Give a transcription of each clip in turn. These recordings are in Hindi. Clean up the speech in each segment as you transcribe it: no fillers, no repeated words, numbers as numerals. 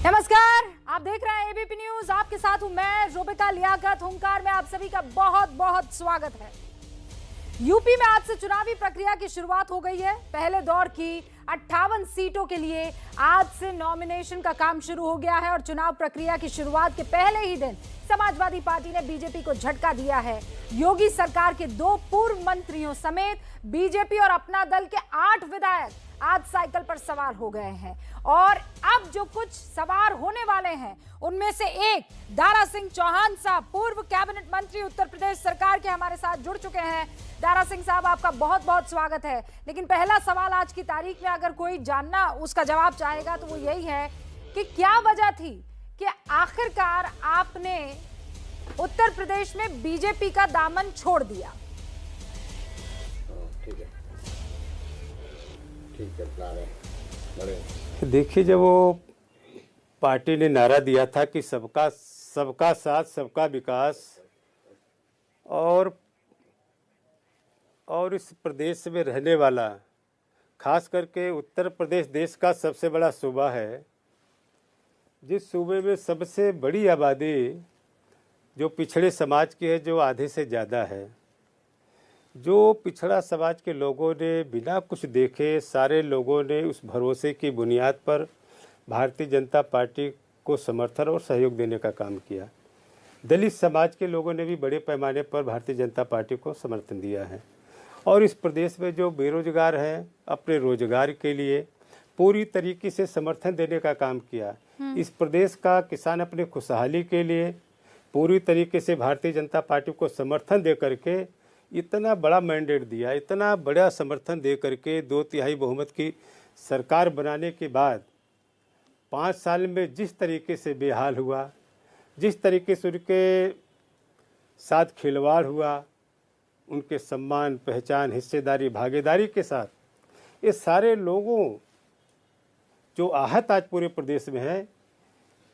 नमस्कार, आप देख रहे हैं एबीपी न्यूज। आपके साथ हूं मैं रुबिका लियाकत। हुंकार में आप सभी का बहुत बहुत स्वागत है। यूपी में आज से चुनावी प्रक्रिया की शुरुआत हो गई है। पहले दौर की 58 सीटों के लिए आज से नॉमिनेशन का काम शुरू हो गया है और चुनाव प्रक्रिया की शुरुआत के पहले ही दिन समाजवादी पार्टी ने बीजेपी को झटका दिया है। योगी सरकार के 2 पूर्व मंत्रियों समेत बीजेपी और अपना दल के 8 विधायक आज साइकिल पर सवार हो गए हैं और अब जो कुछ सवार होने वाले हैं उनमें से एक दारा सिंह चौहान साहब, पूर्व कैबिनेट मंत्री उत्तर प्रदेश सरकार के, हमारे साथ जुड़ चुके हैं। दारा सिंह साहब, आपका बहुत बहुत स्वागत है। लेकिन पहला सवाल आज की तारीख में अगर कोई जानना उसका जवाब चाहेगा तो वो यही है कि क्या वजह थी कि आखिरकार आपने उत्तर प्रदेश में बीजेपी का दामन छोड़ दिया? देखिए, जब वो पार्टी ने नारा दिया था कि सबका साथ सबका विकास और इस प्रदेश में रहने वाला, खास करके उत्तर प्रदेश देश का सबसे बड़ा सूबा है, जिस सूबे में सबसे बड़ी आबादी जो पिछड़े समाज की है, जो आधे से ज़्यादा है, जो पिछड़ा समाज के लोगों ने बिना कुछ देखे, सारे लोगों ने उस भरोसे की बुनियाद पर भारतीय जनता पार्टी को समर्थन और सहयोग देने का काम किया। दलित समाज के लोगों ने भी बड़े पैमाने पर भारतीय जनता पार्टी को समर्थन दिया है और इस प्रदेश में जो बेरोजगार हैं अपने रोजगार के लिए पूरी तरीके से समर्थन देने का काम किया। इस प्रदेश का किसान अपने खुशहाली के लिए पूरी तरीके से भारतीय जनता पार्टी को समर्थन दे करके इतना बड़ा मैंडेट दिया, इतना बड़ा समर्थन दे करके 2/3 बहुमत की सरकार बनाने के बाद 5 साल में जिस तरीके से बेहाल हुआ, जिस तरीके से उनके साथ खिलवाड़ हुआ, उनके सम्मान, पहचान, हिस्सेदारी, भागीदारी के साथ, ये सारे लोगों जो आहत आज पूरे प्रदेश में है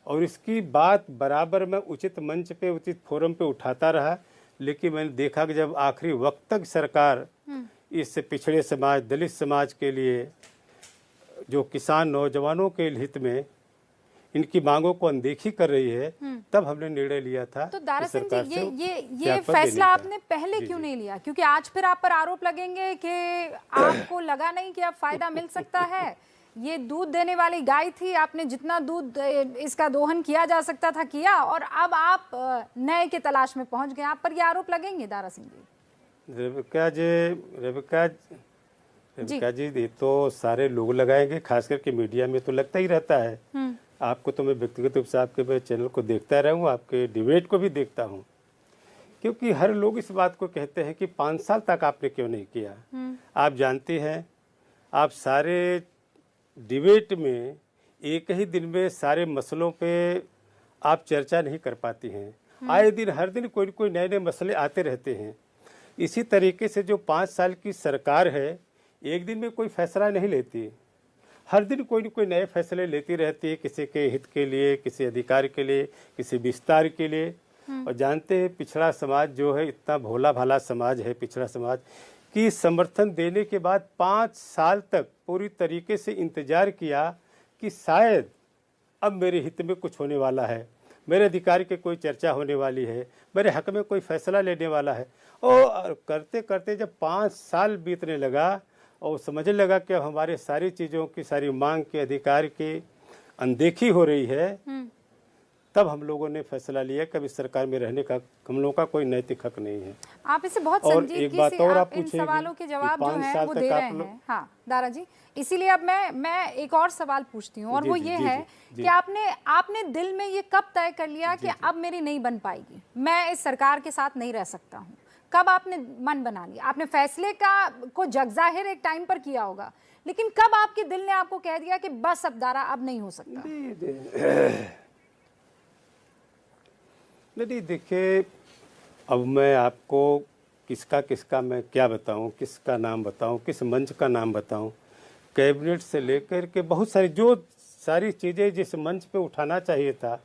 और इसकी बात बराबर मैं उचित मंच पे, उचित फोरम पे उठाता रहा। लेकिन मैंने देखा कि जब आखिरी वक्त तक सरकार इस पिछड़े समाज, दलित समाज के लिए, जो किसान नौजवानों के हित में इनकी मांगों को अनदेखी कर रही है, तब हमने निर्णय लिया था। तो दारा सिंह जी, ये फैसला आपने पहले क्यों नहीं लिया? क्योंकि आज फिर आप पर आरोप लगेंगे कि आपको लगा नहीं कि अब फायदा मिल सकता है। ये दूध देने वाली गाय थी, आपने जितना दूध इसका दोहन किया जा सकता था किया और अब आप नए के तलाश में पहुंच गए। आप पर ये आरोप लगेंगे दारा सिंह जी? रेबिका जी, ये तो सारे लोग लगाएंगे, खास करके मीडिया में तो लगता ही रहता है। आपको तो मैं व्यक्तिगत रूप से आपके मैं चैनल को देखता रहा हूँ, आपके डिबेट को भी देखता हूँ, क्योंकि हर लोग इस बात को कहते हैं कि 5 साल तक आपने क्यों नहीं किया। आप जानते हैं, आप सारे डिबेट में एक ही दिन में सारे मसलों पे आप चर्चा नहीं कर पाती हैं। आए दिन, हर दिन कोई न कोई नए नए मसले आते रहते हैं। इसी तरीके से जो 5 साल की सरकार है, एक दिन में कोई फैसला नहीं लेती, हर दिन कोई न कोई नए फैसले लेती रहती है, किसी के हित के लिए, किसी अधिकार के लिए, किसी विस्तार के लिए। और जानते हैं, पिछड़ा समाज जो है, इतना भोला भाला समाज है पिछड़ा समाज, कि समर्थन देने के बाद 5 साल तक पूरी तरीके से इंतजार किया कि शायद अब मेरे हित में कुछ होने वाला है, मेरे अधिकार की कोई चर्चा होने वाली है, मेरे हक में कोई फैसला लेने वाला है। और करते करते जब 5 साल बीतने लगा और समझने लगा कि अब हमारे सारी चीज़ों की, सारी मांग के, अधिकार की अनदेखी हो रही है, तब हम लोगों ने फैसला लिया कि इस सरकार में रहने का हम लोगों का कोई नैतिक हक नहीं है। आप इसे बहुत संजीदगी से आप इन सवालों के जवाब जो है वो दे रहे हैं। हाँ दारा जी, इसीलिए अब मैं एक और सवाल पूछती हूँ और वो ये है कि आपने दिल में ये कब तय कर लिया कि अब मेरी नहीं बन पाएगी, मैं इस सरकार के साथ नहीं रह सकता हूँ? कब आपने मन बना लिया? आपने फैसले को जगजाहिर एक टाइम पर किया होगा, लेकिन कब आपके दिल ने आपको कह दिया कि बस अब दारा अब नहीं हो सकता? नहीं, देखिए, अब मैं आपको किसका मैं क्या बताऊं, किसका नाम बताऊं, किस मंच का नाम बताऊं। कैबिनेट से लेकर के बहुत सारी जो सारी चीज़ें जिस मंच पे उठाना चाहिए था,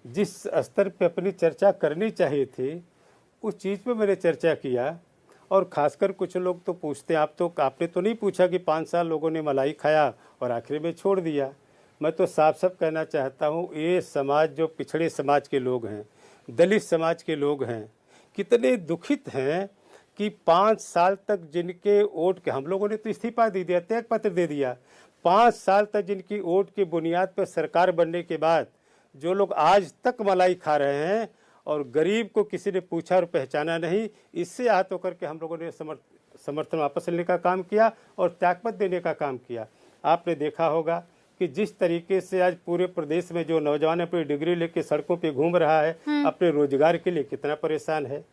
जिस स्तर पे अपनी चर्चा करनी चाहिए थी, उस चीज़ पे मैंने चर्चा किया। और ख़ासकर कुछ लोग तो पूछते हैं, आपने तो नहीं पूछा कि 5 साल लोगों ने मलाई खाया और आखिर में छोड़ दिया। मैं तो साफ साफ कहना चाहता हूँ, ये समाज जो पिछड़े समाज के लोग हैं, दलित समाज के लोग हैं, कितने दुखित हैं कि 5 साल तक जिनके वोट के, हम लोगों ने तो इस्तीफा दे दिया, त्याग पत्र दे दिया, 5 साल तक जिनकी वोट के बुनियाद पर सरकार बनने के बाद जो लोग आज तक मलाई खा रहे हैं और गरीब को किसी ने पूछा और पहचाना नहीं, इससे आहत होकर के हम लोगों ने समर्थन वापस लेने का काम किया और त्यागपत्र देने का काम किया। आपने देखा होगा कि जिस तरीके से आज पूरे प्रदेश में जो नौजवान अपनी डिग्री लेके सड़कों पे घूम रहा है, अपने रोजगार के लिए कितना परेशान है।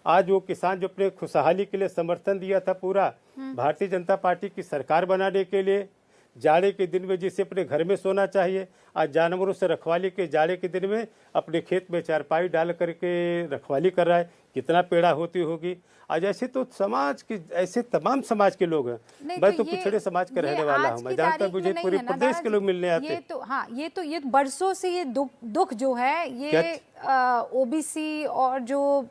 आज वो किसान जो अपने खुशहाली के लिए समर्थन दिया था पूरा भारतीय जनता पार्टी की सरकार बनाने के लिए, जाड़े के दिन में जिसे अपने घर में सोना चाहिए, आज जानवरों से रखवाली के जाड़े के दिन में अपने खेत में चारपाई डाल करके रखवाली कर रहा है, कितना पीड़ा होती होगी। आज ऐसे तो समाज के, ऐसे तमाम समाज के लोग हैं। मैं तो पिछड़े समाज का रहने वाला हूँ, मैं जानता हूँ मुझे पूरे प्रदेश के लोग मिलने आते हैं। तो हाँ, ये बरसों से ये दुख जो है ये ओबीसी और जो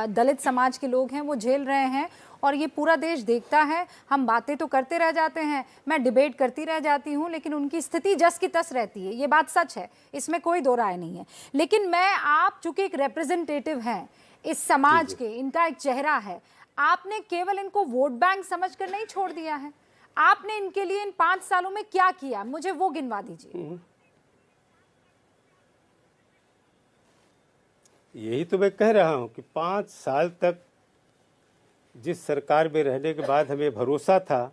दलित समाज के लोग हैं वो झेल रहे हैं और ये पूरा देश देखता है। हम बातें तो करते रह जाते हैं, मैं डिबेट करती रह जाती हूँ, लेकिन उनकी स्थिति जस की तस रहती है, ये बात सच है, इसमें कोई दो राय नहीं है। लेकिन आप चूंकि एक रिप्रेजेंटेटिव हैं इस समाज के, इनका एक चेहरा है, आपने केवल इनको वोट बैंक समझकर नहीं छोड़ दिया है, आपने इनके लिए इन 5 सालों में क्या किया, मुझे वो गिनवा दीजिए। यही तो मैं कह रहा हूं कि 5 साल तक जिस सरकार में रहने के बाद हमें भरोसा था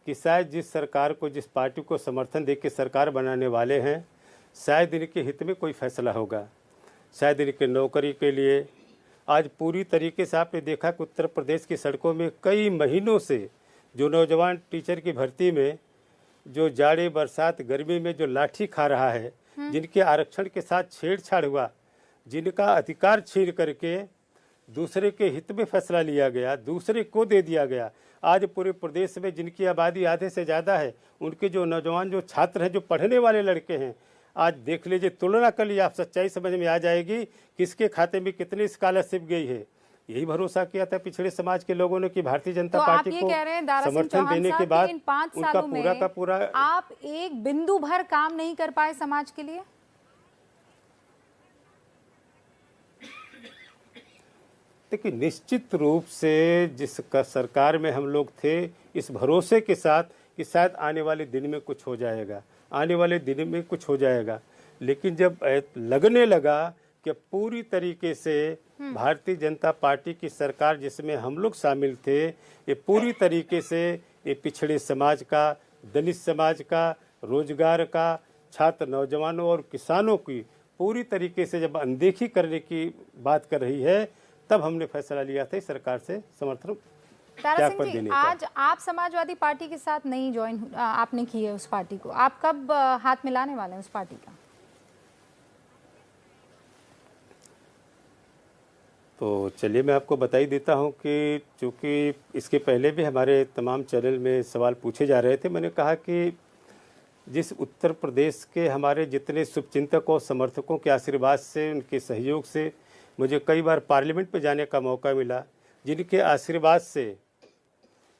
कि शायद जिस सरकार को, जिस पार्टी को समर्थन देकर सरकार बनाने वाले हैं, शायद इनके हित में कोई फैसला होगा, शायद इनके नौकरी के लिए। आज पूरी तरीके से आपने देखा कि उत्तर प्रदेश की सड़कों में कई महीनों से जो नौजवान टीचर की भर्ती में जो जाड़े बरसात गर्मी में जो लाठी खा रहा है, जिनके आरक्षण के साथ छेड़छाड़ हुआ, जिनका अधिकार छीन करके दूसरे के हित में फैसला लिया गया, दूसरे को दे दिया गया। आज पूरे प्रदेश में जिनकी आबादी आधे से ज़्यादा है, उनके जो नौजवान जो छात्र हैं, जो पढ़ने वाले लड़के हैं, आज देख लीजिए, तुलना कर लीजिए, आप सच्चाई समझ में आ जाएगी किसके खाते में कितनी स्कॉलरशिप गई है। यही भरोसा किया था पिछड़े समाज के लोगों ने कि भारतीय जनता पार्टी को समर्थन देने के बाद उनका पूरा का पूरा, आप एक बिंदु भर काम नहीं कर पाए समाज के लिए। देखिए, निश्चित रूप से जिस सरकार में हम लोग थे, इस भरोसे के साथ कि शायद आने वाले दिन में कुछ हो जाएगा, आने वाले दिन में कुछ हो जाएगा, लेकिन जब लगने लगा कि पूरी तरीके से भारतीय जनता पार्टी की सरकार जिसमें हम लोग शामिल थे, ये पूरी तरीके से ये पिछड़े समाज का, दलित समाज का, रोजगार का, छात्र नौजवानों और किसानों की पूरी तरीके से जब अनदेखी करने की बात कर रही है, तब हमने फैसला लिया था इस सरकार से समर्थन त्यागपत्र देने का। आज आप समाजवादी पार्टी के साथ नहीं ज्वाइन आपने की है उस पार्टी को, आप कब हाथ मिलाने वाले हैं उस पार्टी का? तो चलिए मैं आपको बता ही देता हूं कि चूंकि इसके पहले भी हमारे तमाम चैनल में सवाल पूछे जा रहे थे, मैंने कहा कि जिस उत्तर प्रदेश के हमारे जितने शुभचिंतकों समर्थकों के आशीर्वाद से, उनके सहयोग से मुझे कई बार पार्लियामेंट में जाने का मौका मिला, जिनके आशीर्वाद से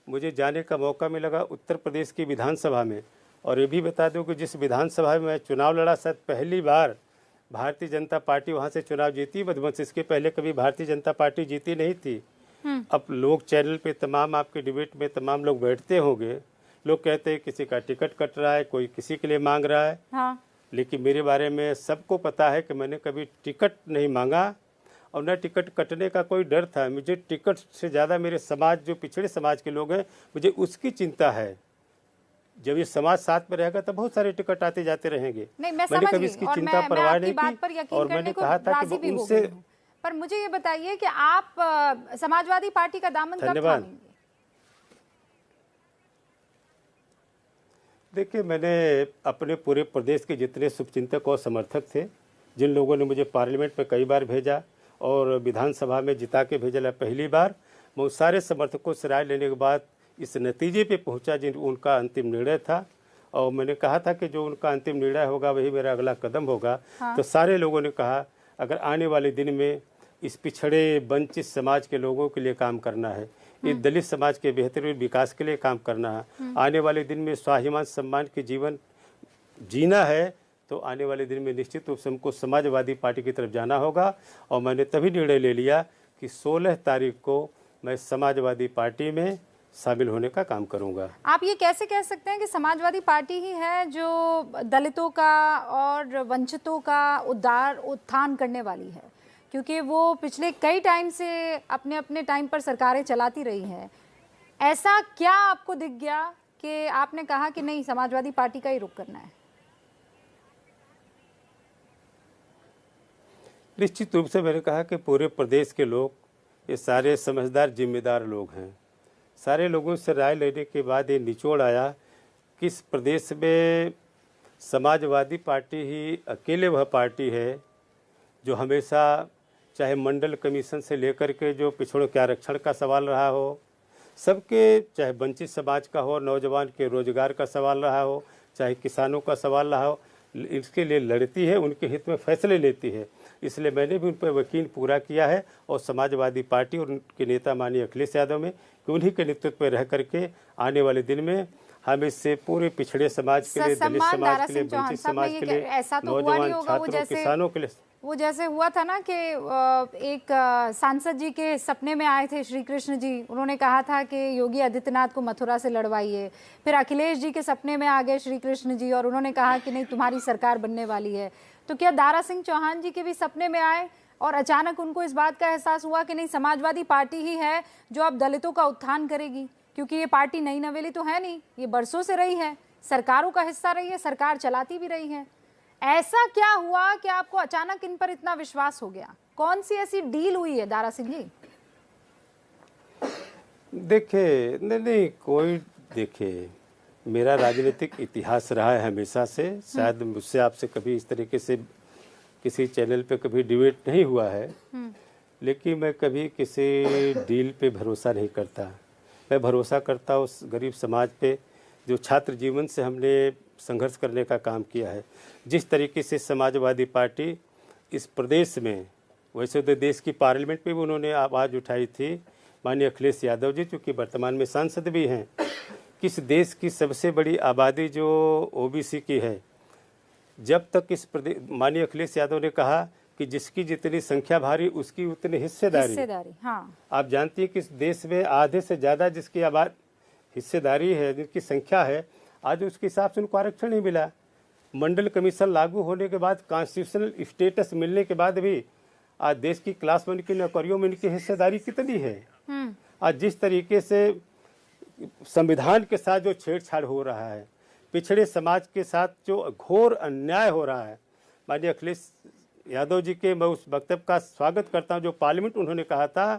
मुझे जाने का मौका मिला उत्तर प्रदेश की विधानसभा में। और ये भी बता दूं कि जिस विधानसभा में मैं चुनाव लड़ा, शायद पहली बार भारतीय जनता पार्टी वहाँ से चुनाव जीती मधुबन से। इसके पहले कभी भारतीय जनता पार्टी जीती नहीं थी। अब लोग चैनल पे तमाम आपके डिबेट में तमाम लोग बैठते होंगे, लोग कहते हैं किसी का टिकट कट रहा है, कोई किसी के लिए मांग रहा है। हाँ। लेकिन मेरे बारे में सबको पता है कि मैंने कभी टिकट नहीं मांगा और न टिकट कटने का कोई डर था। मुझे टिकट से ज़्यादा मेरे समाज, जो पिछड़े समाज के लोग हैं, मुझे उसकी चिंता है। जब ये समाज साथ में रहेगा तो बहुत सारे टिकट आते जाते रहेंगे। मैंने कभी इसकी चिंता परवाह नहीं की और मैंने कहा था कि उनसे। पर मुझे ये बताइए कि आप समाजवादी पार्टी का दामन कब थामेंगे? देखिए, मैंने अपने पूरे प्रदेश के जितने शुभचिंतक और समर्थक थे, जिन लोगों ने मुझे पार्लियामेंट में कई बार भेजा और विधानसभा में जिता के भेजा पहली बार, मैं उस सारे समर्थकों से राय लेने के बाद इस नतीजे पे पहुंचा जिन उनका अंतिम निर्णय था। और मैंने कहा था कि जो उनका अंतिम निर्णय होगा वही मेरा अगला कदम होगा। हाँ। तो सारे लोगों ने कहा अगर आने वाले दिन में इस पिछड़े वंचित समाज के लोगों के लिए काम करना है, इस दलित समाज के बेहतरीन विकास के लिए काम करना है, आने वाले दिन में स्वाभिमान सम्मान के जीवन जीना है तो आने वाले दिन में निश्चित रूप से हमको समाजवादी पार्टी की तरफ जाना होगा। और मैंने तभी निर्णय ले लिया कि 16 तारीख को मैं समाजवादी पार्टी में शामिल होने का काम करूंगा। आप ये कैसे कह सकते हैं कि समाजवादी पार्टी ही है जो दलितों का और वंचितों का उत्थान करने वाली है, क्योंकि वो पिछले कई टाइम से अपने अपने टाइम पर सरकारें चलाती रही हैं। ऐसा क्या आपको दिख गया कि आपने कहा कि नहीं, समाजवादी पार्टी का ही रुख करना है? निश्चित रूप से मैंने कहा कि पूरे प्रदेश के लोग ये सारे समझदार जिम्मेदार लोग हैं। सारे लोगों से राय लेने के बाद ये निचोड़ आया कि इस प्रदेश में समाजवादी पार्टी ही अकेले वह पार्टी है जो हमेशा, चाहे मंडल कमीशन से लेकर के जो पिछड़ों के आरक्षण का सवाल रहा हो, सबके, चाहे वंचित समाज का हो, नौजवान के रोजगार का सवाल रहा हो, चाहे किसानों का सवाल रहा हो, इसके लिए लड़ती है, उनके हित में फैसले लेती है। इसलिए मैंने भी उन पर यकीन पूरा किया है और समाजवादी पार्टी और उनके नेता माननीय अखिलेश यादव में कि उन्हीं के नेतृत्व में रह करके आने वाले दिन में हम इससे पूरे पिछड़े समाज के लिए, दलित समाज के लिए, वंचित समाज के लिए, नौजवान छात्रों, किसानों के लिए। वो जैसे हुआ था ना कि एक सांसद जी के सपने में आए थे श्री कृष्ण जी, उन्होंने कहा था कि योगी आदित्यनाथ को मथुरा से लड़वाइए। फिर अखिलेश जी के सपने में आ गए श्री कृष्ण जी और उन्होंने कहा कि नहीं, तुम्हारी सरकार बनने वाली है। तो क्या दारा सिंह चौहान जी के भी सपने में आए और अचानक उनको इस बात का एहसास हुआ कि नहीं, समाजवादी पार्टी ही है जो अब दलितों का उत्थान करेगी? क्योंकि ये पार्टी नई नवेली तो है नहीं, ये बरसों से रही है, सरकारों का हिस्सा रही है, सरकार चलाती भी रही है। ऐसा क्या हुआ कि आपको अचानक इन पर इतना विश्वास हो गया? कौन सी ऐसी डील हुई है दारा सिंह जी? देखिए, नहीं कोई, देखिए मेरा राजनीतिक इतिहास रहा है हमेशा से। शायद मुझसे आपसे कभी इस तरीके से किसी चैनल पे कभी डिबेट नहीं हुआ है, लेकिन मैं कभी किसी डील पे भरोसा नहीं करता। मैं भरोसा करता उस गरीब समाज पे जो छात्र जीवन से हमने संघर्ष करने का काम किया है। जिस तरीके से समाजवादी पार्टी इस प्रदेश में, वैसे तो देश की पार्लियामेंट में भी उन्होंने आवाज़ उठाई थी, माननीय अखिलेश यादव जी, चूँकि वर्तमान में सांसद भी हैं, किस देश की सबसे बड़ी आबादी जो ओबीसी की है, जब तक इस प्रदेश, माननीय अखिलेश यादव ने कहा कि जिसकी जितनी संख्या भारी उसकी उतनी हिस्सेदारी। हाँ। आप जानती हैं कि इस देश में आधे से ज़्यादा जिसकी हिस्सेदारी है, जिनकी संख्या है, आज उसके हिसाब से उनको आरक्षण नहीं मिला। मंडल कमीशन लागू होने के बाद, कॉन्स्टिट्यूशनल स्टेटस मिलने के बाद भी आज देश की क्लास 1 की नौकरियों में इनकी हिस्सेदारी कितनी है? आज जिस तरीके से संविधान के साथ जो छेड़छाड़ हो रहा है, पिछड़े समाज के साथ जो घोर अन्याय हो रहा है, माननीय अखिलेश यादव जी के मैं उस वक्तव्य का स्वागत करता हूं जो पार्लियामेंट उन्होंने कहा था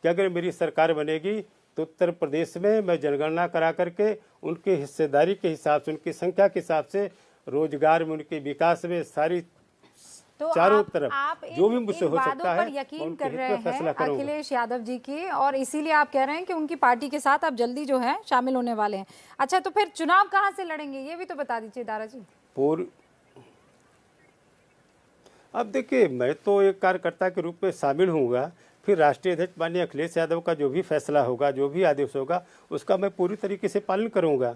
कि अगर मेरी सरकार बनेगी तो उत्तर प्रदेश में मैं जनगणना करा करके उनके हिस्सेदारी के हिसाब से, उनकी संख्या के हिसाब से, रोजगार में, उनके विकास में, सारी तो चारों तरफ आप जो भी मुझसे हो सकता है यकीन कर रहे हैं अखिलेश यादव जी की, और इसीलिए आप कह रहे हैं कि उनकी पार्टी के साथ आप जल्दी जो है शामिल होने वाले हैं। अच्छा, तो फिर चुनाव कहां से लड़ेंगे ये भी तो बता दीजिए दारा जी। अब देखिए, मैं तो एक कार्यकर्ता के रूप में शामिल होऊंगा, फिर राष्ट्रीय अध्यक्ष माननीय अखिलेश यादव का जो भी फैसला होगा, जो भी आदेश होगा, उसका मैं पूरी तरीके से पालन करूंगा।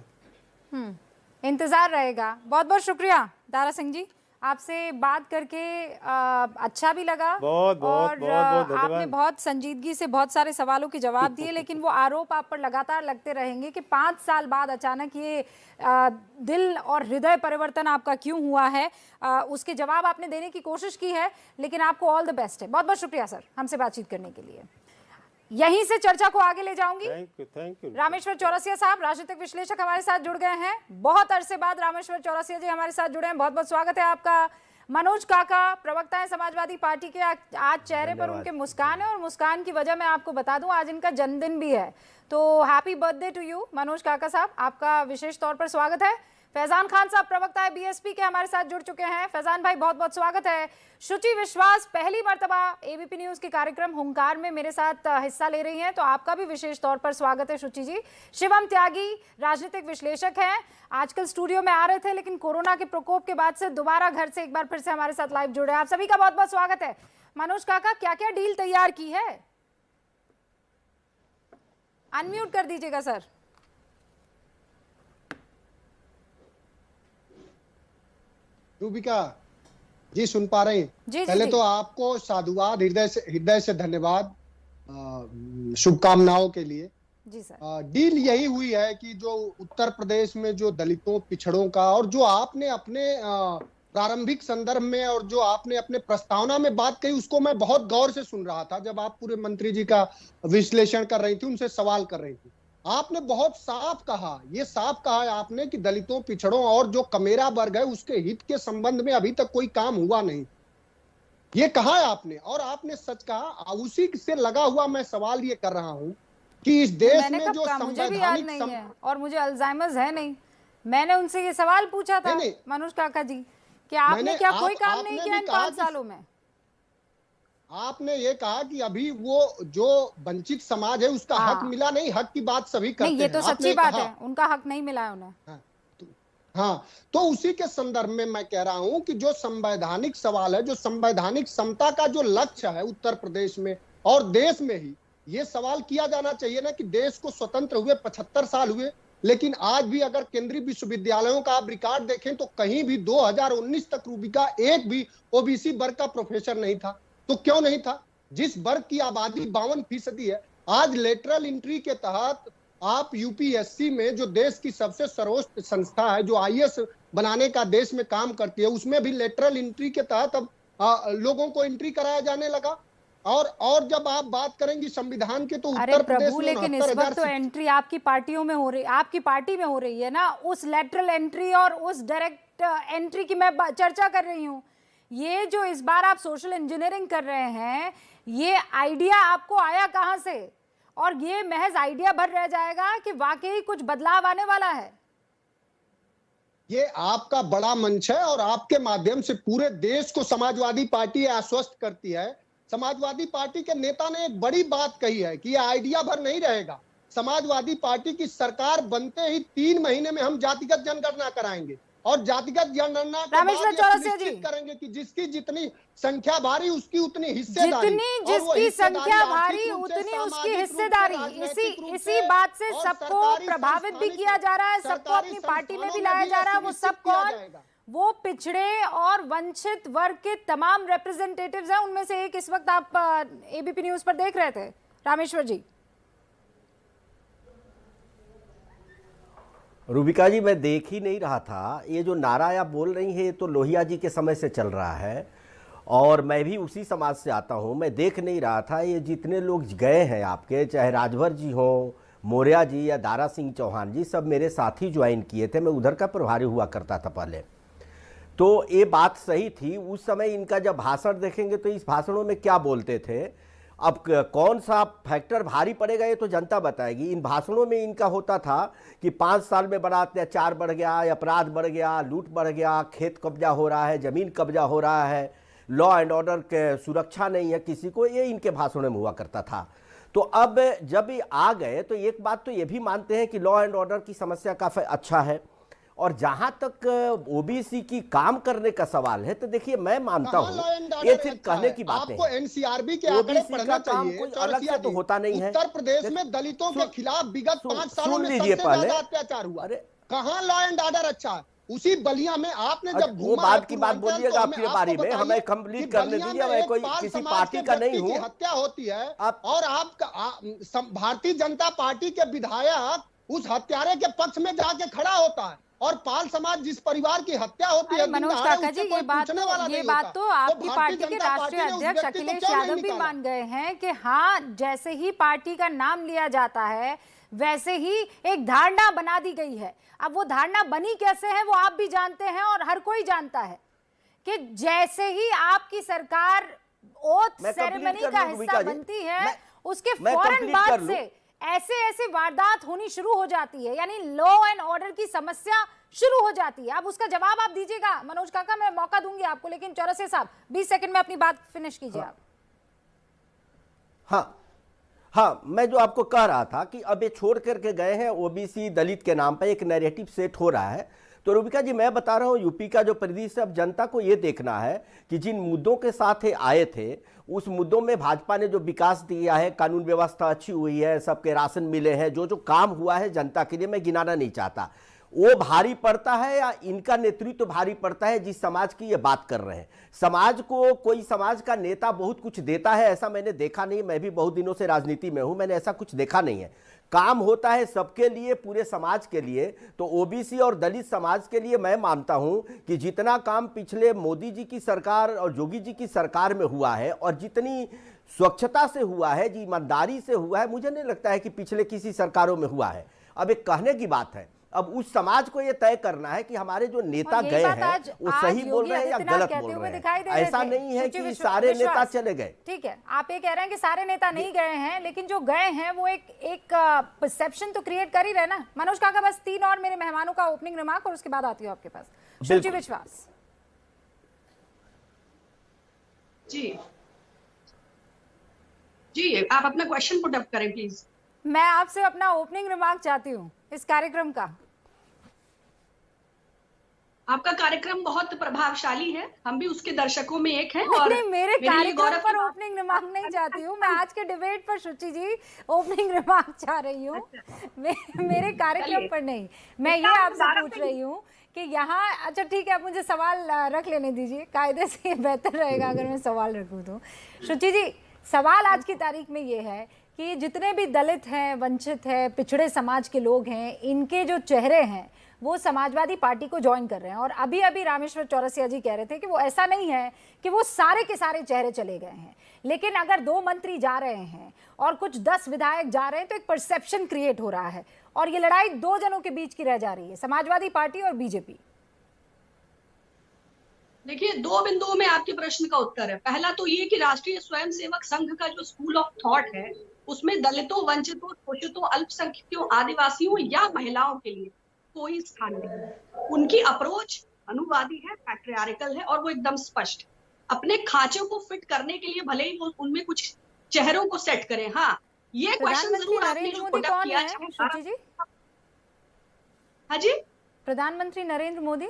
इंतजार रहेगा। बहुत बहुत शुक्रिया दारा सिंह जी, आपसे बात करके अच्छा भी लगा। बहुत धन्यवाद। आपने बहुत संजीदगी से बहुत सारे सवालों के जवाब दिए, लेकिन वो आरोप आप पर लगातार लगते रहेंगे कि 5 साल बाद अचानक ये दिल और हृदय परिवर्तन आपका क्यों हुआ है, उसके जवाब आपने देने की कोशिश की है, लेकिन आपको ऑल द बेस्ट है। बहुत बहुत शुक्रिया सर हमसे बातचीत करने के लिए। यहीं से चर्चा को आगे ले जाऊंगी। Thank you. रामेश्वर चौरसिया साहब, राजनीतिक विश्लेषक, हमारे साथ जुड़ गए हैं। बहुत अरसे बाद रामेश्वर चौरसिया जी हमारे साथ जुड़े हैं, बहुत बहुत स्वागत है आपका। मनोज काका, प्रवक्ता है समाजवादी पार्टी के, आज चेहरे पर उनके मुस्कान है और मुस्कान की वजह मैं आपको बता दूं, आज इनका जन्मदिन भी है, तो happy birthday to you Manoj काका साहब, आपका विशेष तौर पर स्वागत है। फैजान खान साहब, प्रवक्ता है बीएसपी के, हमारे साथ जुड़ चुके हैं। फैजान भाई बहुत बहुत स्वागत है। शुचि विश्वास पहली मर्तबा एबीपी न्यूज के कार्यक्रम हुंकार में मेरे साथ हिस्सा ले रही हैं, तो आपका भी विशेष तौर पर स्वागत है शुचि जी। शिवम त्यागी, राजनीतिक विश्लेषक हैं, आजकल स्टूडियो में आ रहे थे लेकिन कोरोना के प्रकोप के बाद से दोबारा घर से एक बार फिर से हमारे साथ लाइव जुड़े हैं। आप सभी का बहुत बहुत स्वागत है। मनोज काका, क्या क्या डील तैयार की है? अनम्यूट कर दीजिएगा सर। रूबिका जी सुन पा रही? जी पहले जी तो आपको साधुवाद, हृदय से धन्यवाद, शुभकामनाओं के लिए। जी सर। डील यही हुई है कि जो उत्तर प्रदेश में जो दलितों पिछड़ों का, और जो आपने अपने प्रारंभिक संदर्भ में और जो आपने अपने प्रस्तावना में बात कही, उसको मैं बहुत गौर से सुन रहा था जब आप पूरे मंत्री जी का विश्लेषण कर रही थी, उनसे सवाल कर रही थी। आपने बहुत साफ कहा, ये साफ कहा है आपने कि दलितों पिछड़ों और जो कमेरा वर्ग है उसके हित के संबंध में अभी तक कोई काम हुआ नहीं, ये कहा है आपने, और आपने सच कहा। उसी से लगा हुआ मैं सवाल ये कर रहा हूं कि इस देश मैंने में कब जो कहा? मुझे भी याद नहीं है और मुझे अल्जाइमर्स है नहीं। मैंने उनसे ये सवाल पूछा था नहीं, मनोज काका जी कि आपने क्या कोई काम नहीं किया इन 5 सालों में? आपने ये कहा कि अभी वो जो वंचित समाज है उसका हक मिला नहीं। हक की बात सभी करते हैं। नहीं, ये तो सच्ची बात है, उनका हक नहीं मिला है उन्हें। हाँ, तो उसी के संदर्भ में मैं कह रहा हूं कि जो संवैधानिक सवाल है, जो संवैधानिक समता का जो लक्ष्य है उत्तर प्रदेश में और देश में ही, ये सवाल किया जाना चाहिए ना कि देश को स्वतंत्र हुए 75 साल हुए, लेकिन आज भी अगर केंद्रीय विश्वविद्यालयों का आप रिकॉर्ड देखें तो कहीं भी 2019 तक रूबिका एक भी ओबीसी वर्ग का प्रोफेसर नहीं था। तो क्यों नहीं था? जिस वर्ग की आबादी 52% है, आज लेटरल एंट्री के तहत आप यूपीएससी में जो देश की सबसे सर्वोच्च संस्था है, जो आईएएस बनाने का देश में काम करती है, उसमें भी लेटरल एंट्री के तहत अब लोगों को एंट्री कराया जाने लगा। और जब आप बात करेंगे संविधान के, तो उत्तर प्रदेश में लेकिन इस वक्त तो एंट्री आपकी पार्टियों में हो रही, आपकी पार्टी में हो रही है ना, उस लेटरल एंट्री और उस डायरेक्ट एंट्री की मैं चर्चा कर रही हूँ। ये जो इस बार आप सोशल इंजीनियरिंग कर रहे हैं, ये आइडिया आपको आया कहां से? और ये महज आइडिया भर रह जाएगा कि वाकई कुछ बदलाव आने वाला है? ये आपका बड़ा मंच है और आपके माध्यम से पूरे देश को समाजवादी पार्टी आश्वस्त करती है। समाजवादी पार्टी के नेता ने एक बड़ी बात कही है कि ये आइडिया भर नहीं रहेगा। समाजवादी पार्टी की सरकार बनते ही 3 महीने में हम जातिगत जनगणना कराएंगे और जातिगत जनगणना के बाद निश्चित करेंगे कि जिसकी जितनी संख्या भारी उसकी उतनी हिस्सेदारी, जिसकी संख्या भारी उतनी उसकी हिस्सेदारी। इसी बात से सबको प्रभावित भी किया जा रहा है, सबको अपनी पार्टी में भी लाया जा रहा है। वो सब कौन? वो पिछड़े और वंचित वर्ग के तमाम रिप्रेजेंटेटिव्स हैं। उनमें से एक इस वक्त आप एबीपी न्यूज पर देख रहे थे, रामेश्वर जी। रूबिका जी, मैं देख ही नहीं रहा था। ये जो नारा आप बोल रही हैं, ये तो लोहिया जी के समय से चल रहा है और मैं भी उसी समाज से आता हूँ। मैं देख नहीं रहा था। ये जितने लोग गए हैं आपके, चाहे राजभर जी हो, मौर्या जी या दारा सिंह चौहान जी, सब मेरे साथी ज्वाइन किए थे। मैं उधर का प्रभारी हुआ करता था पहले। तो ये बात सही थी उस समय। इनका जब भाषण देखेंगे तो इस भाषणों में क्या बोलते थे, अब कौन सा फैक्टर भारी पड़ेगा ये तो जनता बताएगी। इन भाषणों में इनका होता था कि 5 साल में बड़ा अत्याचार बढ़ गया, अपराध बढ़ गया, लूट बढ़ गया, खेत कब्जा हो रहा है, जमीन कब्जा हो रहा है, लॉ एंड ऑर्डर के सुरक्षा नहीं है किसी को, ये इनके भाषणों में हुआ करता था। तो अब जब ये आ गए तो एक बात तो ये भी मानते हैं कि लॉ एंड ऑर्डर की समस्या काफ़ी अच्छा है। और जहां तक ओबीसी की काम करने का सवाल है तो देखिए, मैं मानता हूं ये सिर्फ कहने की बात है। आपको एनसीआरबी के आंकड़े पढ़ना चाहिए। कोई अलग से तो होता नहीं है। उत्तर प्रदेश में दलितों के खिलाफ विगत 5 सालों में सबसे ज्यादा अत्याचार हुआ। कहां लॉ एंड ऑर्डर अच्छा है? उसी बलिया में आपने जब वो बात की बात बोलिएगा आपके बारे में, हमें कंप्लीट करने दीजिए। मैं कोई किसी पार्टी का नहीं हूँ। हत्या होती है और आपका भारतीय जनता पार्टी के विधायक उस हत्यारे के पक्ष में जाके खड़ा होता है और पाल समाज जिस परिवार की हत्या होती है, मनोज काका जी, ये बात तो आपकी पार्टी के राष्ट्रीय अध्यक्ष अखिलेश यादव भी मान गए हैं कि हाँ, जैसे ही पार्टी का नाम लिया जाता है वैसे ही एक धारणा बना दी गई है। अब वो धारणा बनी कैसे है वो आप भी जानते हैं और हर कोई जानता है कि जैसे ही आपकी सरकार ओथ सेरेमनी का हिस्सा बनती है उसके फौरन बाद से ऐसे वारदात होनी शुरू हो जाती है, यानी लॉ एंड ऑर्डर की समस्या शुरू हो जाती है। अब उसका जवाब आप दीजिएगा मनोज काका, मैं मौका दूंगी आपको, लेकिन चौरसिया साहब 20 सेकंड में अपनी बात फिनिश कीजिए आप। हाँ, मैं जो आपको कह रहा था कि अब ये छोड़ करके गए हैं ओबीसी दलित के नाम पर, एक नैरेटिव सेट हो रहा है। तो रूबिका जी, मैं बता रहा हूँ यूपी का जो परिदृश्य, अब जनता को ये देखना है कि जिन मुद्दों के साथ आए थे उस मुद्दों में भाजपा ने जो विकास दिया है, कानून व्यवस्था अच्छी हुई है, सबके राशन मिले हैं, जो जो काम हुआ है जनता के लिए, मैं गिनाना नहीं चाहता। वो भारी पड़ता है या इनका नेतृत्व भारी पड़ता है जिस समाज की ये बात कर रहे हैं? समाज को कोई समाज का नेता बहुत कुछ देता है ऐसा मैंने देखा नहीं। मैं भी बहुत दिनों से राजनीति में हूं, मैंने ऐसा कुछ देखा नहीं है। काम होता है सबके लिए, पूरे समाज के लिए। तो ओबीसी और दलित समाज के लिए मैं मानता हूं कि जितना काम पिछले मोदी जी की सरकार और योगी जी की सरकार में हुआ है और जितनी स्वच्छता से हुआ है, जी ईमानदारी से हुआ है, मुझे नहीं लगता है कि पिछले किसी सरकारों में हुआ है। अब एक कहने की बात है, अब उस समाज को यह तय करना है कि हमारे जो नेता गए हैं वो सही बोल रहे हैं या गलत बोल रहे हैं। ऐसा नहीं है कि सारे नेता चले गए। ठीक है, आप ये कह रहे हैं कि सारे नेता नहीं गए हैं, लेकिन जो गए हैं वो एक परसेप्शन तो क्रिएट कर ही रहे ना। मनोज काका, बस 3 और मेरे मेहमानों का ओपनिंग रिमार्क और उसके बाद आती हूँ आपके पास। शुचि विश्वास जी, आप अपना क्वेश्चन पुट अप करें प्लीज। मैं आपसे अपना ओपनिंग रिमार्क चाहती हूँ इस कार्यक्रम का। आपका कार्यक्रम बहुत प्रभावशाली है, हम भी उसके दर्शकों में एक हैं। और मेरे कार्यक्रम पर ओपनिंग रिमार्क नहीं चाहती हूँ मैं, आज के डिबेट पर शुचि जी ओपनिंग रिमार्क चाह रही हूँ। मेरे कार्यक्रम पर नहीं। मैं ये आपसे पूछ रही हूँ कि यहाँ, अच्छा ठीक है, आप मुझे सवाल रख लेने दीजिए, कायदे से बेहतर रहेगा अगर मैं सवाल रखूँ तो। शुचि जी, सवाल आज की तारीख में ये है कि जितने भी दलित हैं, वंचित हैं, पिछड़े समाज के लोग हैं, इनके जो चेहरे हैं वो समाजवादी पार्टी को ज्वाइन कर रहे हैं। और अभी अभी रामेश्वर चौरसिया जी कह रहे थे कि वो ऐसा नहीं है कि वो सारे के सारे चेहरे चले गए हैं, लेकिन अगर 2 मंत्री जा रहे हैं और कुछ 10 विधायक जा रहे हैं तो एक परसेप्शन क्रिएट हो रहा है और ये लड़ाई 2 जनों के बीच की रह जा रही है, समाजवादी पार्टी और बीजेपी। देखिए, 2 बिंदुओं में आपके प्रश्न का उत्तर है। पहला तो ये कि राष्ट्रीय स्वयंसेवक संघ का जो स्कूल ऑफ थॉट है उसमें दलितों, वंचितों, शोषितों, अल्पसंख्यकों, आदिवासियों या महिलाओं के लिए कोई स्थान नहीं है। उनकी अप्रोच अनुवादी है, पैट्रियार्कल है और वो एकदम स्पष्ट। अपने खांचों को फिट करने के लिए भले ही वो उनमें कुछ चेहरों को सेट करें। हाँ, ये क्वेश्चन जरूर आपने जो पुट अप किया है। हाँ जी, प्रधानमंत्री नरेंद्र मोदी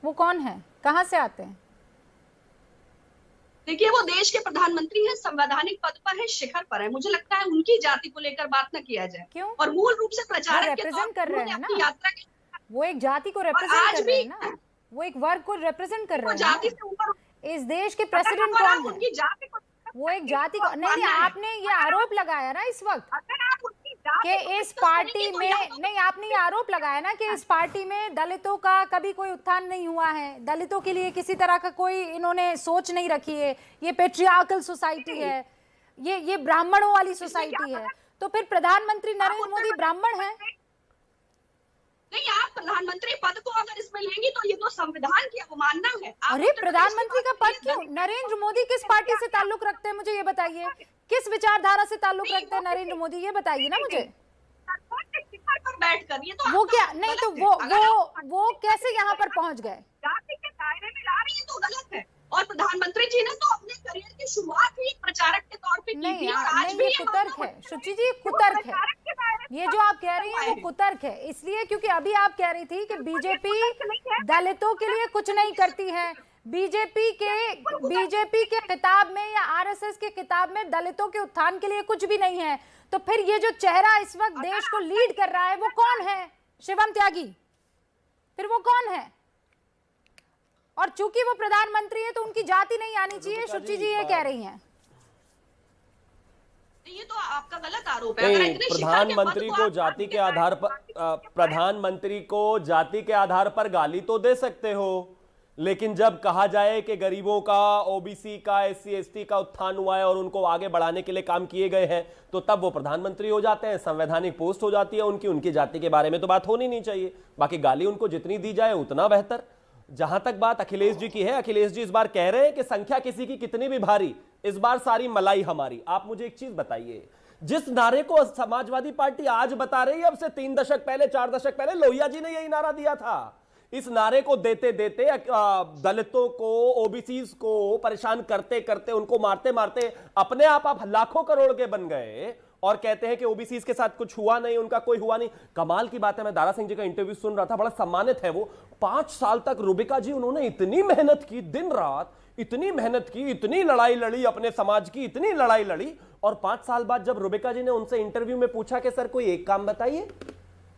वो कौन है, कहां से आते हैं? देखिए, वो देश के प्रधानमंत्री हैं, संवैधानिक पद पर है, शिखर पर है। मुझे लगता है उनकी जाति को लेकर बात न किया जाए। क्यों? और मूल रूप से प्रचारक के तौर कर रहे हैं ना, यात्रा के वो एक जाति को रिप्रेजेंट कर रहे हैं ना, वो एक वर्ग को रिप्रेजेंट कर रहे हैं। जाति से ऊपर इस देश के प्रेसिडेंट कौन है? उनकी जाति को, वो एक जाति को नहीं, आपने ये आरोप लगाया ना इस वक्त कि इस पार्टी में, नहीं आपने ये आरोप लगाया ना कि इस पार्टी में दलितों का कभी कोई उत्थान नहीं हुआ है, दलितों के लिए किसी तरह का कोई इन्होंने सोच नहीं रखी है, ये पेट्रियार्कल सोसाइटी है, ये ब्राह्मणों वाली सोसाइटी है। तो फिर प्रधानमंत्री नरेंद्र मोदी ब्राह्मण है? नहीं, आप प्रधानमंत्री पद को अगर इसमें लेंगी तो ये तो संविधान की अवमानना है। अरे प्रधानमंत्री का पद क्यों? नरेंद्र मोदी किस पार्टी से ताल्लुक रखते हैं, मुझे ये बताइए। किस विचारधारा से ताल्लुक रखते हैं नरेंद्र मोदी, ये बताइए ना मुझे। बैठकर ये तो वो क्या, नहीं तो वो कैसे यहाँ पर पहुंच गए? जाति के दायरे में ला रही है तो गलत है। और प्रधानमंत्री जी ने तो अपने करियर की शुरुआत ही प्रचारक के तौर पे की थी और आज भी ये कुतर्क है। शुचि जी, कुतर्क है ये जो आप कह रही हैं, वो कुतर्क है। इसलिए क्योंकि अभी आप कह रही थी कि बीजेपी दलितों के लिए कुछ नहीं करती है, बीजेपी के किताब में या आरएसएस के किताब में दलितों के उत्थान के लिए कुछ भी नहीं है। तो फिर ये जो चेहरा इस वक्त देश को लीड कर रहा है वो कौन है? शिवम त्यागी, फिर वो कौन है? और चूंकि वो प्रधानमंत्री है तो उनकी जाति नहीं आनी चाहिए, शुचि जी ये कह रही हैं। ये तो आपका गलत आरोप है। प्रधानमंत्री को जाति के आधार पर, प्रधानमंत्री को जाति के आधार पर गाली तो दे सकते हो, लेकिन जब कहा जाए कि गरीबों का, ओबीसी का, एससी एसटी का उत्थान हुआ है और उनको आगे बढ़ाने के लिए काम किए गए हैं, तो तब वो प्रधानमंत्री हो जाते हैं, संवैधानिक पोस्ट हो जाती है उनकी जाति के बारे में तो बात होनी नहीं चाहिए। बाकी गाली उनको जितनी दी जाए उतना बेहतर। जहां तक बात अखिलेश जी की है, अखिलेश जी इस बार कह रहे हैं कि संख्या किसी की कितनी भी भारी, इस बार सारी मलाई हमारी। आप मुझे एक चीज बताइए, जिस नारे को समाजवादी पार्टी आज बता रही है, अब से 3 दशक पहले, 4 दशक पहले लोहिया जी ने यही नारा दिया था। इस नारे को देते देते दलितों को, ओबीसीज को परेशान करते करते, उनको मारते मारते अपने आप लाखों करोड़ के बन गए और कहते हैं कि ओबीसीज के साथ कुछ हुआ नहीं, उनका कोई हुआ नहीं। कमाल की बात है, मैं दारा सिंह जी का इंटरव्यू सुन रहा था, बड़ा सम्मानित है वो। 5 साल तक रूबिका जी उन्होंने इतनी मेहनत की, दिन रात इतनी मेहनत की, इतनी लड़ाई लड़ी, अपने समाज की इतनी लड़ाई लड़ी, और 5 साल बाद जब रूबिका जी ने उनसे इंटरव्यू में पूछा कि सर कोई एक काम बताइए,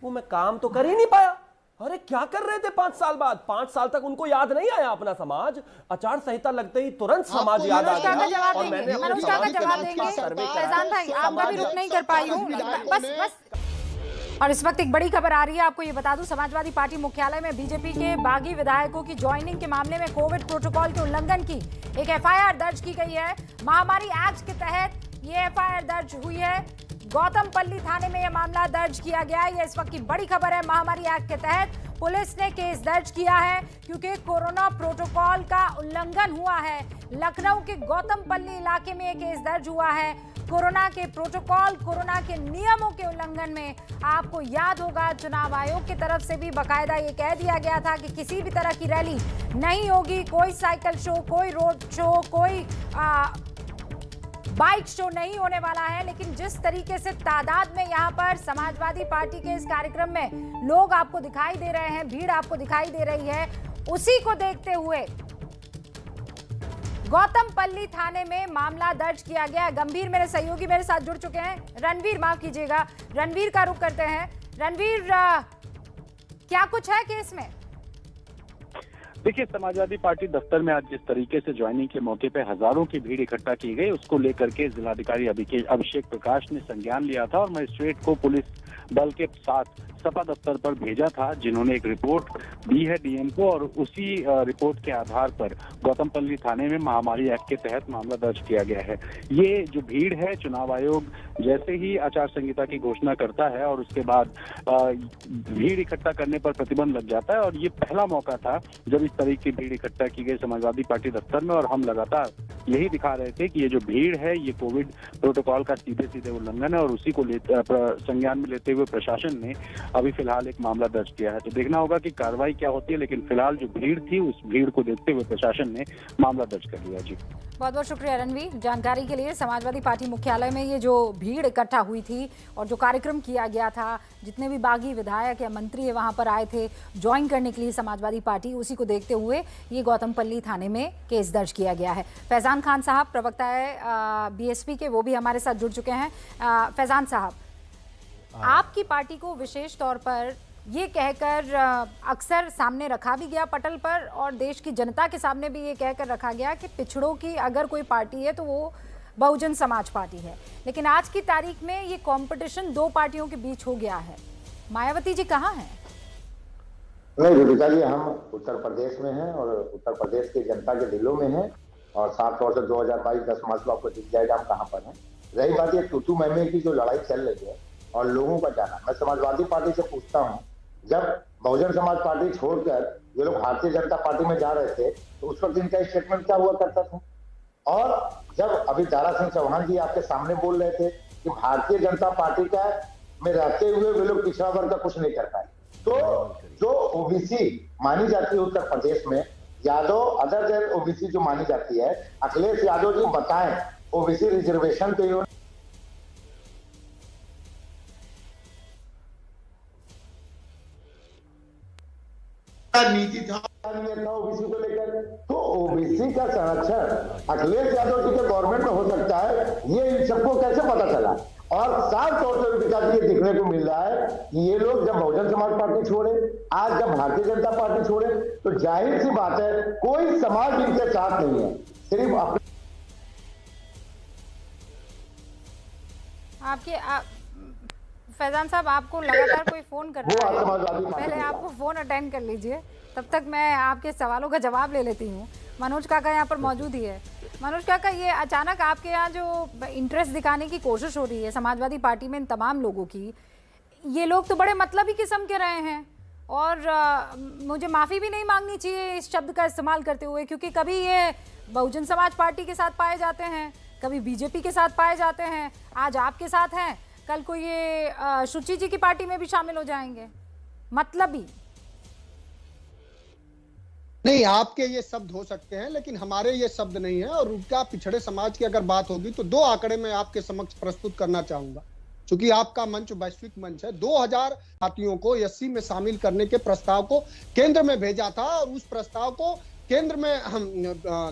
वो मैं काम तो कर ही नहीं पाया। अरे क्या कर रहे थे 5 साल बाद? 5 साल तक उनको याद नहीं आया अपना समाज? आचार संहिता लगते ही तुरंत समाज याद आ गया। मनोज का जवाब देंगे फैजान भाई, आपका भी रुक नहीं कर पाई हूँ बस। और इस वक्त एक बड़ी खबर आ रही है, आपको ये बता दूं, समाजवादी पार्टी मुख्यालय में बीजेपी के बागी विधायकों की ज्वाइनिंग के मामले में कोविड प्रोटोकॉल के उल्लंघन की एक एफआईआर दर्ज की गई है। महामारी एक्ट के तहत ये एफआईआर दर्ज हुई है। गौतमपल्ली थाने में यह मामला दर्ज किया गया है। ये इस वक्त की बड़ी खबर है। महामारी एक्ट के तहत पुलिस ने केस दर्ज किया है क्योंकि कोरोना प्रोटोकॉल का उल्लंघन हुआ है। लखनऊ के गौतमपल्ली इलाके में यह केस दर्ज हुआ है। कोरोना के प्रोटोकॉल, कोरोना के नियमों के उल्लंघन में आपको याद होगा चुनाव आयोग की तरफ से भी बाकायदा ये कह दिया गया था कि किसी भी तरह की रैली नहीं होगी, कोई साइकिल शो, कोई रोड शो, कोई बाइक शो नहीं होने वाला है। लेकिन जिस तरीके से तादाद में यहाँ पर समाजवादी पार्टी के इस कार्यक्रम में लोग आपको दिखाई दे रहे हैं, भीड़ आपको दिखाई दे रही है, उसी को देखते हुए गौतमपल्ली थाने में मामला दर्ज किया गया है। गंभीर मेरे सहयोगी मेरे साथ जुड़ चुके हैं, रणवीर, माफ कीजिएगा, रणवीर का रुख करते हैं। रणवीर, क्या कुछ है केस में? देखिए, समाजवादी पार्टी दफ्तर में आज जिस तरीके से ज्वाइनिंग के मौके पे हजारों की भीड़ इकट्ठा की गई, उसको लेकर के जिलाधिकारी अभिषेक प्रकाश ने संज्ञान लिया था और मजिस्ट्रेट को पुलिस बल के साथ सपा दफ्तर पर भेजा था, जिन्होंने एक रिपोर्ट दी है डीएम को, और उसी रिपोर्ट के आधार पर गौतमपल्ली थाने में महामारी एक्ट के तहत मामला दर्ज किया गया है। ये जो भीड़ है, चुनाव आयोग जैसे ही आचार संहिता की घोषणा करता है और उसके बाद भीड़ इकट्ठा करने पर प्रतिबंध लग जाता है, और ये पहला मौका था जब इस तरह की भीड़ इकट्ठा की गई समाजवादी पार्टी दफ्तर में। और हम लगातार यही दिखा रहे थे कि ये जो भीड़ है ये कोविड प्रोटोकॉल का सीधे सीधे उल्लंघन है, और उसी को संज्ञान में लेते हुए प्रशासन ने अभी फिलहाल एक मामला दर्ज किया है। तो देखना होगा कि कार्रवाई क्या होती है, लेकिन फिलहाल जो भीड़ थी उस भीड़ को देखते हुए प्रशासन ने मामला दर्ज कर लिया। जी, बहुत बहुत शुक्रिया रणवीर जानकारी के लिए। समाजवादी पार्टी मुख्यालय में ये जो भीड़ इकट्ठा हुई थी और जो कार्यक्रम किया गया था, जितने भी बागी विधायक या मंत्री है वहां पर आए थे ज्वाइन करने के लिए समाजवादी पार्टी, उसी को देखते हुए ये गौतमपल्ली थाने में केस दर्ज किया गया है। फैजान खान साहब प्रवक्ता है बीएसपी के, वो भी हमारे साथ जुड़ चुके हैं। फैजान साहब, आपकी पार्टी को विशेष तौर पर ये कहकर अक्सर सामने रखा भी गया पटल पर, और देश की जनता के सामने भी ये कहकर रखा गया कि पिछड़ों की अगर कोई पार्टी है तो वो बहुजन समाज पार्टी है। लेकिन आज की तारीख में ये कंपटीशन दो पार्टियों के बीच हो गया है। मायावती जी कहाँ हैं? नहीं रूबिका जी, हम उत्तर प्रदेश में हैं और उत्तर प्रदेश की जनता के दिलों में हैं, और साफ तौर से 2022 10 मार्च को आपको दिख जाएगा हम कहाँ पर हैं। रही बात ये तू मैमे की जो लड़ाई चल रही है और लोगों का जाना, मैं समाजवादी पार्टी से पूछता हूँ, जब बहुजन समाज पार्टी छोड़कर ये लोग भारतीय जनता पार्टी में जा रहे थे तो उस वक्त इनका स्टेटमेंट क्या हुआ करता था? और जब अभी दारा सिंह चौहान जी आपके सामने बोल रहे थे कि भारतीय जनता पार्टी का में रहते हुए वे लोग पिछड़ा वर्ग का कुछ नहीं कर पाए, तो जो ओबीसी मानी जाती है उत्तर प्रदेश में, यादव अदर देन ओबीसी जो मानी जाती है, अखिलेश यादव जी बताएं ओबीसी रिजर्वेशन पे नीति था ओबीसी को लेकर, तो ओबीसी का संरक्षण अखिलेश यादव जी के गवर्नमेंट में हो सकता है, ये इन सबको कैसे पता चला? और साफ तौर पर विकास ये देखने को मिल रहा है कि ये लोग जब बहुजन समाज पार्टी छोड़े, आज जब भारतीय जनता पार्टी छोड़े, तो जाहिर सी बात है कोई समाज इनके साथ नहीं है, सिर्फ अपने आपके फैजान साहब, आपको लगातार कोई फोन कर रहा है, पहले आपको फोन अटेंड कर लीजिए, तब तक मैं आपके सवालों का जवाब ले लेती हूँ। मनोज काका यहाँ पर मौजूद ही है। मनोज काका, ये अचानक आपके यहाँ जो इंटरेस्ट दिखाने की कोशिश हो रही है समाजवादी पार्टी में इन तमाम लोगों की, ये लोग तो बड़े मतलबी किस्म के रहे हैं, और मुझे माफ़ी भी नहीं मांगनी चाहिए इस शब्द का इस्तेमाल करते हुए, क्योंकि कभी ये बहुजन समाज पार्टी के साथ पाए जाते हैं, कभी बीजेपी के साथ पाए जाते हैं, आज आपके साथ हैं, कल को ये शुचि जी की पार्टी में भी शामिल हो जाएंगे। मतलबी नहीं, आपके ये शब्द हो सकते हैं लेकिन हमारे ये शब्द नहीं है। और उनका पिछड़े समाज की अगर बात होगी तो दो आंकड़े मैं आपके समक्ष प्रस्तुत करना चाहूंगा, क्योंकि आपका मंच वैश्विक मंच है। 2000 जातियों को एससी में शामिल करने के प्रस्ताव को केंद्र में भेजा था, और उस प्रस्ताव को केंद्र में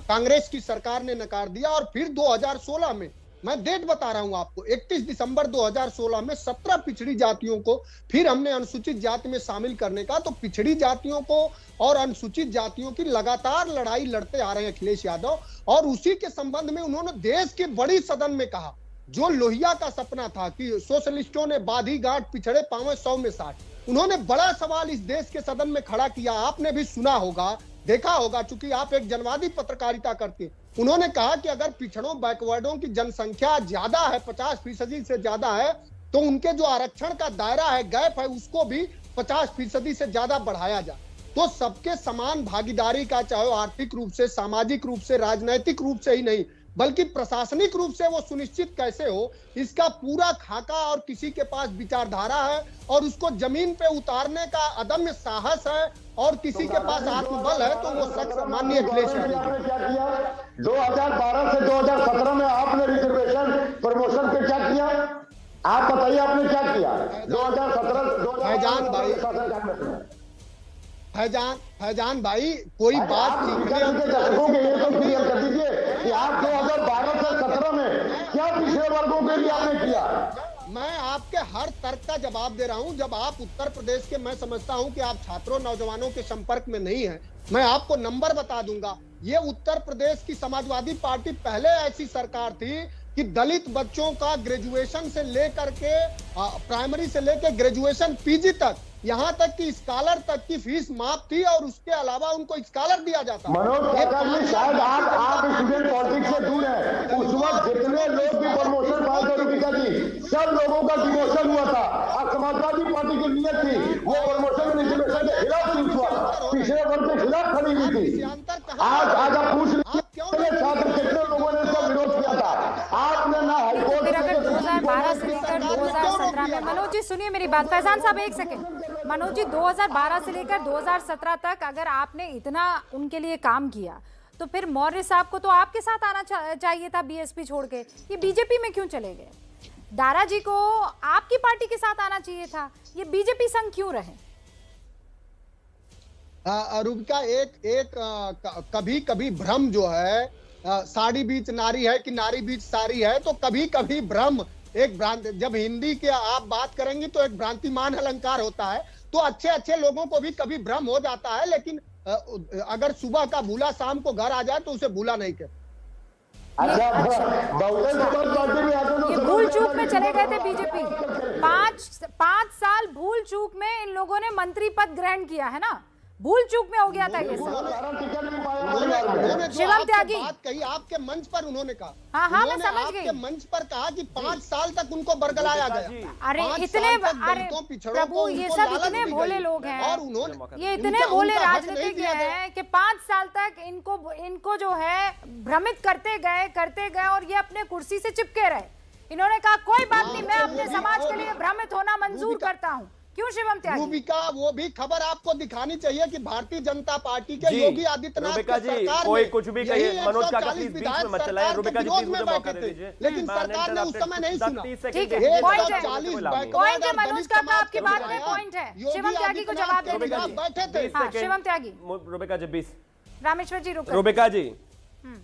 कांग्रेस की सरकार ने नकार दिया, और फिर 2016 में मैं डेट बता रहा हूं आपको, 31 दिसंबर 2016 में 17 पिछड़ी जातियों को फिर हमने अनुसूचित जाति में शामिल करने का। तो पिछड़ी जातियों को और अनुसूचित जातियों की लगातार लड़ाई लड़ते आ रहे हैं अखिलेश यादव, और उसी के संबंध में उन्होंने देश के बड़ी सदन में कहा, जो लोहिया का सपना था कि सोशलिस्टों ने बाधी गांठ पिछड़े पावे 100 में 60, उन्होंने बड़ा सवाल इस देश के सदन में खड़ा किया। आपने भी सुना होगा, देखा होगा, चूंकि आप एक जनवादी पत्रकारिता करते हैं। उन्होंने कहा कि अगर पिछड़ों बैकवर्डों की जनसंख्या ज्यादा है, 50% से ज्यादा है, तो उनके जो आरक्षण का दायरा है, गैप है, उसको भी 50% से ज्यादा बढ़ाया जाए। तो सबके समान भागीदारी का, चाहे आर्थिक रूप से, सामाजिक रूप से, राजनैतिक रूप से ही नहीं, बल्कि प्रशासनिक रूप से वो सुनिश्चित कैसे हो, इसका पूरा खाका और किसी के पास विचारधारा है और उसको जमीन पे उतारने का अदम्य साहस है और किसी के पास आत्मबल है, तो वो शख्स माननीय अखिलेश यादव। क्या किया 2012 से 2017 में आपने रिजर्वेशन प्रमोशन पे क्या किया? आप बताइए आपने क्या किया 2017 फैजान भाई कोई बात दशकों के ये तो क्लियर कर दीजिए कि आप 2012 से 17 में क्या पिछड़े वर्गों के लिए आपने किया? मैं आपके हर तर्क का जवाब दे रहा हूं। जब आप उत्तर प्रदेश के, मैं समझता हूं कि आप छात्रों नौजवानों के संपर्क में नहीं है, मैं आपको नंबर बता दूंगा। ये उत्तर प्रदेश की समाजवादी पार्टी पहले ऐसी सरकार थी कि दलित बच्चों का ग्रेजुएशन से लेकर के प्राइमरी से लेकर ग्रेजुएशन पीजी तक, यहाँ तक कि स्कॉलर तक की फीस माफ थी और उसके अलावा उनको स्कॉलर दिया जाता। मनोज शायद आप स्टूडेंट पॉलिटिक्स से दूर हैं। उस वक्त जितने लोग भी प्रमोशन पाए थे रूपिका जी, सब लोगों का डिमोशन हुआ था और समाजवादी पार्टी की नीयत थी वो प्रमोशन रिजर्वेशन के खिलाफ पिछड़े वर्ग के खिलाफ खड़ी हुई थी। आज आप पूछ लीजिए छात्र कितने लोगों ने इसका विरोध किया था। आपने ना हाईकोर्ट 2012 से लेकर 2017 में, मनोज जी सुनिए मेरी बात, फैजान साहब एक सेकंड, मनोज जी 2012 से लेकर 2017 तक अगर आपने इतना उनके लिए काम किया, तो फिर मौर्य साहब को तो आपके साथ आना चाहिए था बीएसपी छोड़ के, ये बीजेपी में क्यों चले गए? दारा जी को आपकी पार्टी के साथ आना चाहिए था, ये बीजेपी संग क्यों रहे? रूबिका एक कभी कभी भ्रम जो है, साड़ी बीच नारी है कि नारी बीच साड़ी है, तो कभी कभी भ्रम एक भ्रांति, जब हिंदी के आप बात करेंगे तो एक भ्रांतिमान अलंकार होता है, तो अच्छे लोगों को भी कभी भ्रम हो जाता है, लेकिन अगर सुबह का भूला शाम को घर आ जाए तो उसे भूला नहीं कर। ये भूल चूक में चले गए थे बीजेपी, 5 साल भूल चूक में इन लोगों ने मंत्री पद ग्रहण किया है ना, भूल चूक में हो गया था ये सब। शिवम त्यागी बात कही आपके मंच पर, उन्होंने कहा, हाँ मैं समझ गई, आपके मंच पर कहा कि 5 साल तक उनको बरगलाया गया। अरे इतने, अरे प्रभु ये सब इतने भोले लोग हैं और उन्होंने, ये इतने भोले राजनीतिज्ञ हैं कि 5 साल तक इनको जो है भ्रमित करते गए और ये अपने कुर्सी से चिपके रहे। इन्होंने कहा कोई बात नहीं, मैं अपने समाज के लिए भ्रमित होना मंजूर करता हूँ। क्यों शिवम त्यागी? रूबिका वो भी खबर आपको दिखानी चाहिए कि भारतीय जनता पार्टी के योगी आदित्यनाथ की सरकार कोई कुछ भी कहिए, मनोज काका प्लीज बीच में मत चलाएं। रूबिका जी प्लीज मुझे मौका दे दीजिए, लेकिन सरकार ने उस समय नहीं सुना। ठीक है, पॉइंट है मनोज काका, आपकी बात में पॉइंट है। शिवम त्यागी को जवाब देने दीजिए। बैठे थे शिवम त्यागी। रूबिका जी 20, रामेश्वर जी रुको।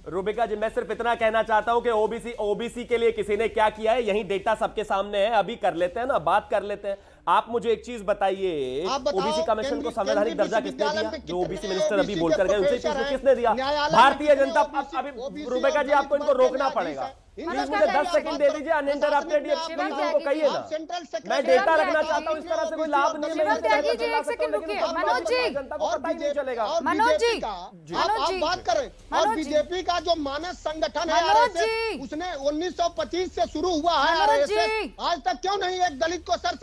रूबिका जी मैं सिर्फ इतना कहना चाहता हूं कि ओबीसी के लिए किसी ने क्या किया है, यही डेटा सबके सामने है, अभी कर लेते हैं ना, बात कर लेते हैं। आप मुझे एक चीज बताइए, ओबीसी कमीशन को संवैधानिक दर्जा किसने दिया? जो ओबीसी मिनिस्टर अभी बोलकर गए उसे किसने दिया? भारतीय जनता। अभी रूबिका जी आपको इनको रोकना पड़ेगा, प्लीज मुझे 10 सेकंड दे दीजिए अनइंटरप्टेड, ये प्लीज उनको कहिए ना, मैं डेटा रखना चाहता हूं, इस तरह से कोई लाभ नहीं है। एक सेकंड रुकिए मनोज जी, जनता को पता ही नहीं चलेगा। मनोज जी आप बात करें, और बीजेपी का जो मानस संगठन है आरएसएस, उसने 1925 से शुरू हुआ है आरएसएस, आज तक क्यों नहीं एक दलित को सर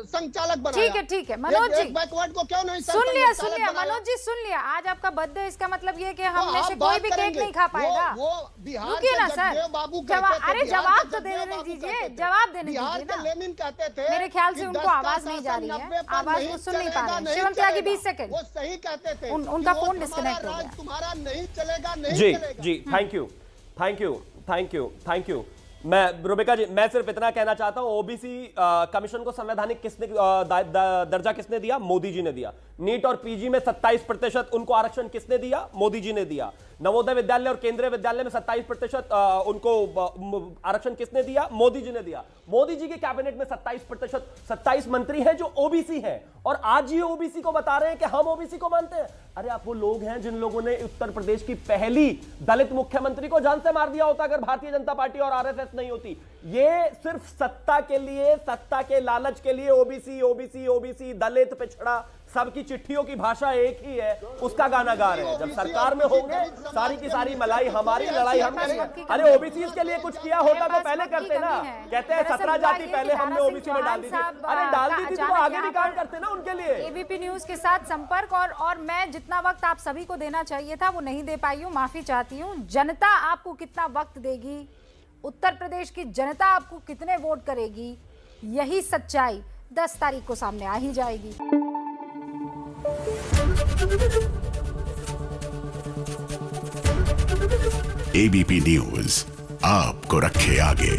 संचालक बनाया? ठीक है मनोज जी, बैकवर्ड को क्यों नहीं? सुन लिया मनोज जी, सुन लिया। आज आपका बर्थडे, इसका मतलब ये कि हम में से कोई भी केक नहीं खा पाएगा। वो बिहार रुकिए ना सर, अरे जवाब तो देने दीजिए, जवाब देने दीजिए ना। लेनिन कहते थे, मेरे ख्याल से उनको आवाज नहीं जा रही है, आवाज वो सुन नहीं पा रहे हैं। शिवम त्यागी 20 सेकंड, वो सही कहते थे, उनका फोन डिस्कनेक्ट हो गया। तुम्हारा नहीं चलेगा, नहीं चलेगा। जी थैंक यू। मैं रुबिका जी, मैं सिर्फ इतना कहना चाहता हूं, ओबीसी कमीशन को संवैधानिक किसने दर्जा किसने दिया? मोदी जी ने दिया। नीट और पीजी में 27% उनको आरक्षण किसने दिया? मोदी जी ने दिया। नवोदय विद्यालय और केंद्रीय विद्यालय में 27% उनको आरक्षण किसने दिया? मोदी जी ने दिया। मोदी जी के कैबिनेट में 27% 27 मंत्री हैं जो ओबीसी हैं, और आज ये ओबीसी को बता रहे हैं कि हम ओबीसी को मानते हैं। अरे आप वो लोग हैं जिन लोगों ने उत्तर प्रदेश की पहली दलित मुख्यमंत्री को जान से मार दिया होता अगर भारतीय जनता पार्टी और आरएसएस नहीं होती। ये सिर्फ सत्ता के लिए, सत्ता के लालच के लिए ओबीसी ओबीसी ओबीसी, दलित, पिछड़ा, सबकी चिट्ठियों की भाषा एक ही है, उसका गाना गा रहे हैं। जब सरकार में होंगे सारी की सारी मलाई हमारी, लड़ाई हम करेंगे। अरे ओबीसी के लिए कुछ किया होता तो पहले करते ना। कहते हैं 17 जाति पहले हमने ओबीसी में डाल दी थी। अरे डाल दी थी तो आगे भी काम करते ना उनके लिए। एबीपी न्यूज के साथ संपर्क और मैं जितना वक्त आप सभी को देना चाहिए था वो नहीं दे पाई हूँ, माफी चाहती हूँ। जनता आपको कितना वक्त देगी, उत्तर प्रदेश की जनता आपको कितने वोट करेगी, यही सच्चाई 10 तारीख को सामने आ ही जाएगी। एबीपी न्यूज आपको रखे आगे।